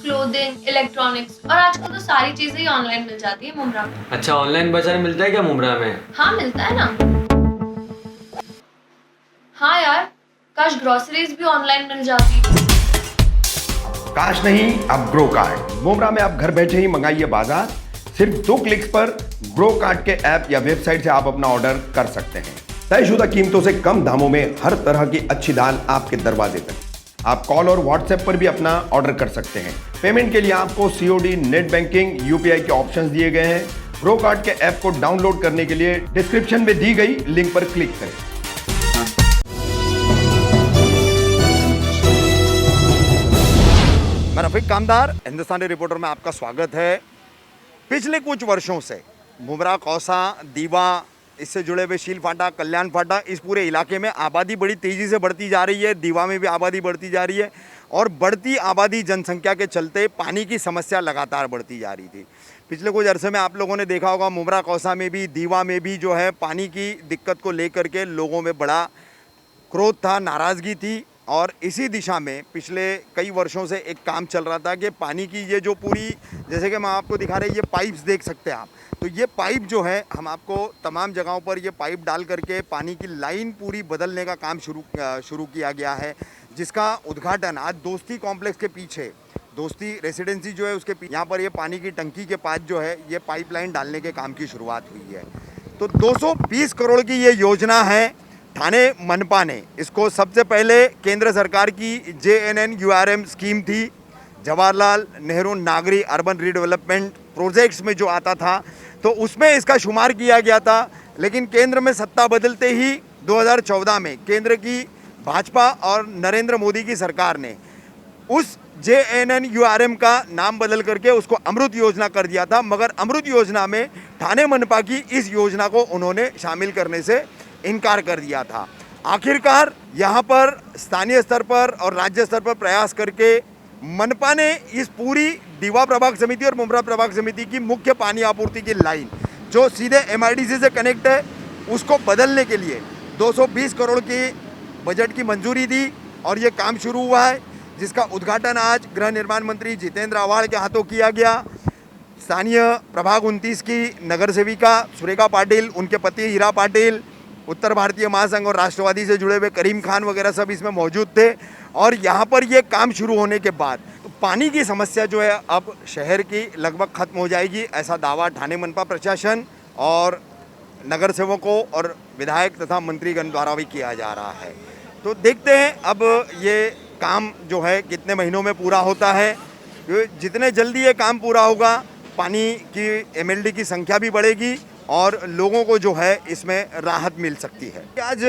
Clothing, electronics और आजकल तो सारी चीजें ही ऑनलाइन मिल जाती है मुमरा में। अच्छा, ऑनलाइन बाजार मिलता है क्या मुमरा में? हाँ मिलता है ना। हाँ यार, काश ग्रोसरीज भी ऑनलाइन मिल जाती। काश नहीं, अब ग्रो कार्ट मुमरा में आप घर बैठे ही मंगाइए बाजार। सिर्फ 2 क्लिक्स पर ग्रो कार्ट के ऐप या वेबसाइट से आप अपना ऑर्डर कर सकते हैं। तयशुदा कीमतों से कम दामों में हर तरह की अच्छी दाल आपके दरवाजे तक। आप कॉल और व्हाट्सएप पर भी अपना ऑर्डर कर सकते हैं। पेमेंट के लिए आपको सीओडी, नेट बैंकिंग, यूपीआई के ऑप्शंस दिए गए हैं। ग्रो कार्ट के ऐप को डाउनलोड करने के लिए डिस्क्रिप्शन में दी गई लिंक पर क्लिक करें। मैं रफीक कामदार, हिंदुस्तानी रिपोर्टर में आपका स्वागत है। पिछले कुछ वर्षों से मुमरा, कौसा, दीवा, इससे जुड़े हुए शील फाटा, कल्याण फाटा, इस पूरे इलाके में आबादी बड़ी तेज़ी से बढ़ती जा रही है। दीवा में भी आबादी बढ़ती जा रही है और बढ़ती आबादी जनसंख्या के चलते पानी की समस्या लगातार बढ़ती जा रही थी। पिछले कुछ अरसे में आप लोगों ने देखा होगा, मुमरा, कौसा में भी, दीवा में भी जो है पानी की दिक्कत को लेकर के लोगों में बड़ा क्रोध था, नाराज़गी थी। और इसी दिशा में पिछले कई वर्षों से एक काम चल रहा था कि पानी की ये जो पूरी, जैसे कि मैं आपको दिखा रहे, ये पाइप्स देख सकते हैं आप, तो ये पाइप जो है हम आपको तमाम जगहों पर ये पाइप डाल करके पानी की लाइन पूरी बदलने का काम शुरू किया गया है, जिसका उद्घाटन आज दोस्ती कॉम्प्लेक्स के पीछे, दोस्ती रेसिडेंसी जो है उसके यहाँ पर ये पानी की टंकी के पास जो है ये पाइपलाइन डालने के काम की शुरुआत हुई है। तो 220 करोड़ की ये योजना है। ठाणे मनपा ने इसको, सबसे पहले केंद्र सरकार की JNNURM स्कीम थी, जवाहरलाल नेहरू नागरी अर्बन रीडेवलपमेंट प्रोजेक्ट्स में जो आता था, तो उसमें इसका शुमार किया गया था। लेकिन केंद्र में सत्ता बदलते ही 2014 में केंद्र की भाजपा और नरेंद्र मोदी की सरकार ने उस JNNURM का नाम बदल करके उसको अमृत योजना कर दिया था। मगर अमृत योजना में ठाणे मनपा की इस योजना को उन्होंने शामिल करने से इनकार कर दिया था। आखिरकार यहाँ पर स्थानीय स्तर पर और राज्य स्तर पर प्रयास करके मनपा ने इस पूरी दीवा प्रभाग समिति और मुमरा प्रभाग समिति की मुख्य पानी आपूर्ति की लाइन जो सीधे MIDC से कनेक्ट है, उसको बदलने के लिए 220 करोड़ की बजट की मंजूरी दी और ये काम शुरू हुआ है, जिसका उद्घाटन आज गृह निर्माण मंत्री जितेंद्र आव्हाड के हाथों किया गया। स्थानीय प्रभाग 29 की नगर सेविका सुरेखा पाटिल, उनके पति हीरा पाटिल, उत्तर भारतीय महासंघ और राष्ट्रवादी से जुड़े हुए करीम खान वगैरह सब इसमें मौजूद थे। और यहाँ पर ये काम शुरू होने के बाद तो पानी की समस्या जो है अब शहर की लगभग खत्म हो जाएगी, ऐसा दावा ठाणे मनपा प्रशासन और नगर सेवकों और विधायक तथा मंत्रीगण द्वारा भी किया जा रहा है। तो देखते हैं अब ये काम जो है कितने महीनों में पूरा होता है। जितने जल्दी ये काम पूरा होगा, पानी की MLD की संख्या भी बढ़ेगी और लोगों को जो है इसमें राहत मिल सकती है। आज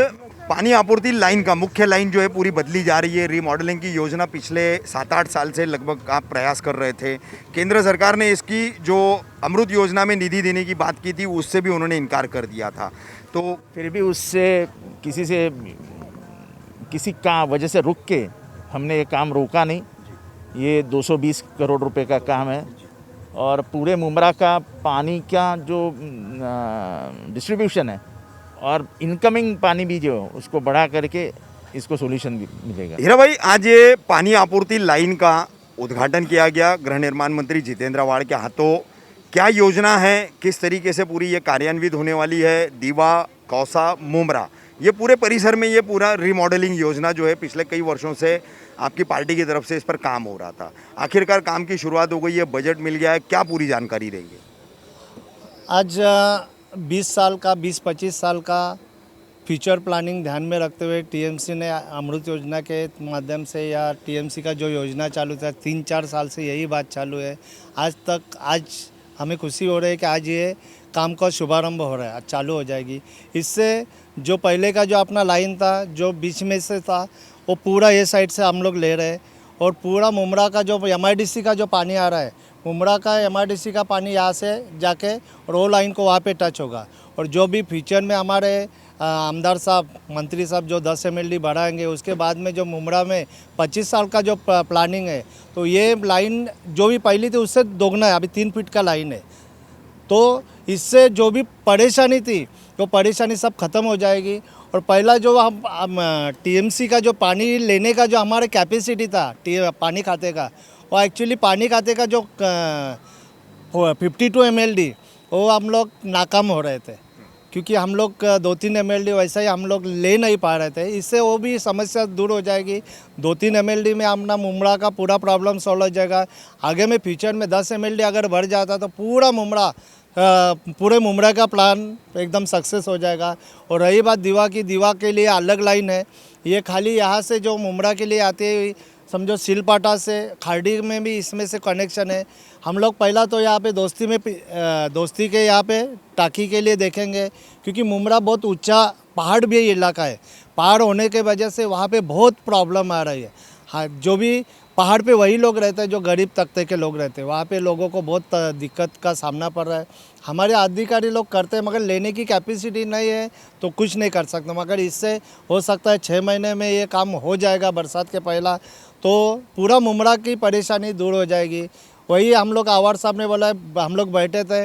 पानी आपूर्ति लाइन का मुख्य लाइन जो है पूरी बदली जा रही है। रीमॉडलिंग की योजना पिछले 7-8 साल से लगभग आप प्रयास कर रहे थे। केंद्र सरकार ने इसकी जो अमृत योजना में निधि देने की बात की थी, उससे भी उन्होंने इनकार कर दिया था। तो फिर भी उससे किसी का वजह से रुक के हमने ये काम रोका नहीं। ये 220 करोड़ रुपए का काम है और पूरे मुमरा का पानी का जो डिस्ट्रीब्यूशन है और इनकमिंग पानी भी जो उसको बढ़ा करके इसको सॉल्यूशन भी मिलेगा। हीरा भाई, आज ये पानी आपूर्ति लाइन का उद्घाटन किया गया गृह निर्माण मंत्री जितेंद्र आव्हाड के हाथों। क्या योजना है, किस तरीके से पूरी ये कार्यान्वित होने वाली है? दीवा, कौसा, मुमरा, ये पूरे परिसर में ये पूरा रीमॉडलिंग योजना जो है पिछले कई वर्षों से आपकी पार्टी की तरफ से इस पर काम हो रहा था, आखिरकार काम की शुरुआत हो गई है, बजट मिल गया है, क्या पूरी जानकारी देंगे? आज 20-25 साल का फ्यूचर प्लानिंग ध्यान में रखते हुए TMC ने अमृत योजना के माध्यम से, या TMC का जो योजना चालू था 3-4 साल से यही बात चालू है आज हमें खुशी हो रही है कि आज ये काम का शुभारंभ हो रहा है, आज चालू हो जाएगी। इससे जो पहले का जो अपना लाइन था, जो बीच में से था, वो पूरा ये साइड से हम लोग ले रहे हैं और पूरा मुमरा का जो MIDC का जो पानी आ रहा है, मुमरा का MIDC का पानी यहाँ से जाके रो लाइन को वहाँ पे टच होगा। और जो भी फ्यूचर में हमारे आमदार साहब, मंत्री साहब जो 10 MLD बढ़ाएंगे, उसके बाद में जो मुमरा में 25 साल का जो प्लानिंग है, तो ये लाइन जो भी पहली थी उससे दोगुना है, अभी 3 फीट का लाइन है। तो इससे जो भी परेशानी थी, वो परेशानी सब ख़त्म हो जाएगी। और पहला जो हम TMC का जो पानी लेने का जो हमारे कैपेसिटी था पानी खाते का, वो एक्चुअली पानी खाते का जो 52 mld वो हम लोग नाकाम हो रहे थे, क्योंकि हम लोग 2-3 mld वैसा ही हम लोग ले नहीं पा रहे थे। इससे वो भी समस्या दूर हो जाएगी। 2-3 mld में अपना मुमड़ा का पूरा प्रॉब्लम सॉल्व हो जाएगा। आगे में फ्यूचर में 10 mld अगर बढ़ जाता तो पूरे मुमड़ा का प्लान एकदम सक्सेस हो जाएगा। और रही बात दीवा के लिए अलग लाइन है। ये खाली यहाँ से जो मुमड़ा के लिए आते हैं, समझो सिलपाटा से खाड़ी में भी इसमें से कनेक्शन है। हम लोग पहला तो यहाँ पे दोस्ती के यहाँ पे टाकी के लिए देखेंगे, क्योंकि मुमड़ा बहुत ऊंचा पहाड़ भी इलाका है। पहाड़ होने के वजह से वहाँ पे बहुत प्रॉब्लम आ रही है। हाँ, जो भी पहाड़ पे वही लोग रहते हैं जो गरीब तबके के लोग रहते हैं। वहाँ पे लोगों को बहुत दिक्कत का सामना पड़ रहा है। हमारे अधिकारी लोग करते हैं, मगर लेने की कैपेसिटी नहीं है तो कुछ नहीं कर सकते। मगर इससे हो सकता है 6 महीने में ये काम हो जाएगा, बरसात के पहला, तो पूरा मुमड़ा की परेशानी दूर हो जाएगी। वही हम लोग आवार साहब ने बोला, हम लोग बैठे थे,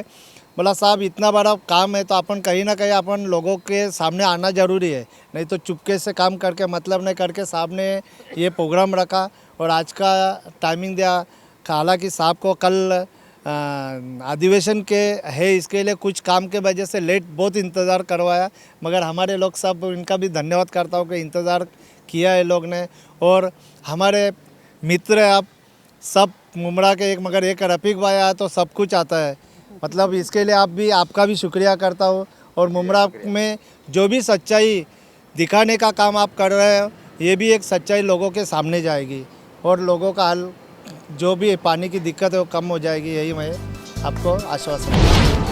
बोला साहब इतना बड़ा काम है तो अपन कहीं ना कहीं अपन लोगों के सामने आना ज़रूरी है, नहीं तो चुपके से काम करके मतलब नहीं करके साहब ने ये प्रोग्राम रखा और आज का टाइमिंग दिया। हालांकि साहब को कल अधिवेशन के है, इसके लिए कुछ काम के वजह से लेट बहुत इंतज़ार करवाया, मगर हमारे लोग सब इनका भी धन्यवाद करता हूँ कि इंतज़ार किया है लोग ने। और हमारे मित्र आप सब मुमड़ा के मगर एक रफ़ीक भाई आया तो सब कुछ आता है, मतलब इसके लिए आपका भी शुक्रिया करता हूँ। और मुमड़ा में जो भी सच्चाई दिखाने का काम आप कर रहे हो, ये भी एक सच्चाई लोगों के सामने जाएगी और लोगों का हाल जो भी पानी की दिक्कत है वो कम हो जाएगी, यही मैं आपको आश्वासन दूँ।